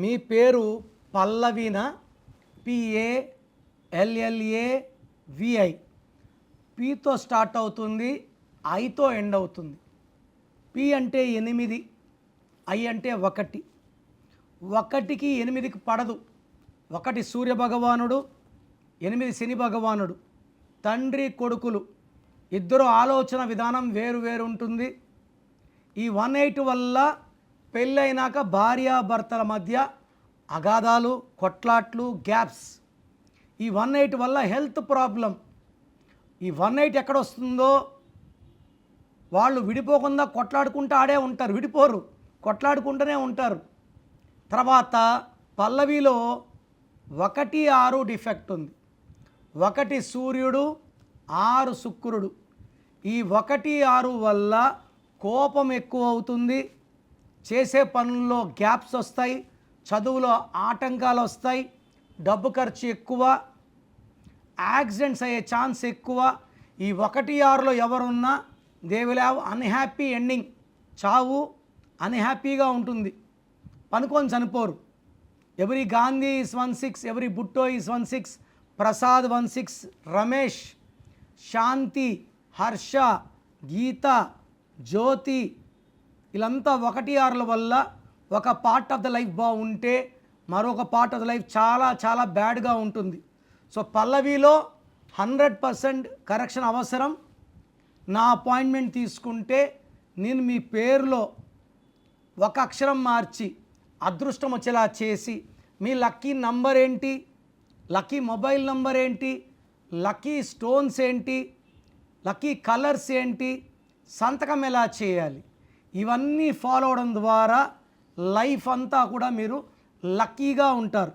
మీ పేరు పల్లవిన, PALLAVI, పీతో start అవుతుంది, ఐతో end అవుతుంది. పి అంటే 8, ఐ అంటే 1. 1కి 8కి పడదు. 1 సూర్య భగవానుడు, 8 శని భగవానుడు. తండ్రి కొడుకులు ఇద్దరు ఆలోచన విధానం వేరు వేరు ఉంటుంది. ఈ 18 వల్ల పెళ్ళైనాక భార్యాభర్తల మధ్య అగాధాలు, కొట్లాట్లు, గ్యాప్స్. ఈ 18 వల్ల హెల్త్ ప్రాబ్లం. ఈ 18 ఎక్కడ వస్తుందో వాళ్ళు విడిపోకుండా కొట్లాడుకుంటూ ఆడే ఉంటారు, విడిపోరు, కొట్లాడుకుంటూనే ఉంటారు. తర్వాత పల్లవిలో 1, 6 డిఫెక్ట్ ఉంది. 1 సూర్యుడు, 6 శుక్రుడు. ఈ 1, 6 వల్ల కోపం ఎక్కువ అవుతుంది, చేసే పనుల్లో గ్యాప్స్ వస్తాయి, చదువులో ఆటంకాలు వస్తాయి, డబ్బు ఖర్చు ఎక్కువ, యాక్సిడెంట్స్ అయ్యే ఛాన్స్ ఎక్కువ. ఈ 1, 6లో ఎవరున్నా they will have unhappy ending. చావు అన్హ్యాపీగా ఉంటుంది, పనుకొని చనిపోరు. ఎవరి గాంధీ ఈజ్ 16, ఎవరి బుట్టో ఈజ్ 16, ప్రసాద్ 16, రమేష్, శాంతి, హర్ష, గీత, జ్యోతి, వీళ్ళంతా 1, 6ల వల్ల ఒక పార్ట్ ఆఫ్ ద లైఫ్ బాగుంటే మరొక పార్ట్ ఆఫ్ ద లైఫ్ చాలా చాలా బ్యాడ్గా ఉంటుంది. సో పల్లవిలో 100% కరెక్షన్ అవసరం. నా అపాయింట్మెంట్ తీసుకుంటే నేను మీ పేరులో ఒక అక్షరం మార్చి అదృష్టం వచ్చేలా చేసి, మీ లక్కీ నంబర్ ఏంటి, లక్కీ మొబైల్ నంబర్ ఏంటి, లక్కీ స్టోన్స్ ఏంటి, లక్కీ కలర్స్ ఏంటి, సంతకం ఎలా చేయాలి, ఇవన్నీ ఫాలో అవడం ద్వారా లైఫ్ అంతా కూడా మీరు లక్కీగా ఉంటారు.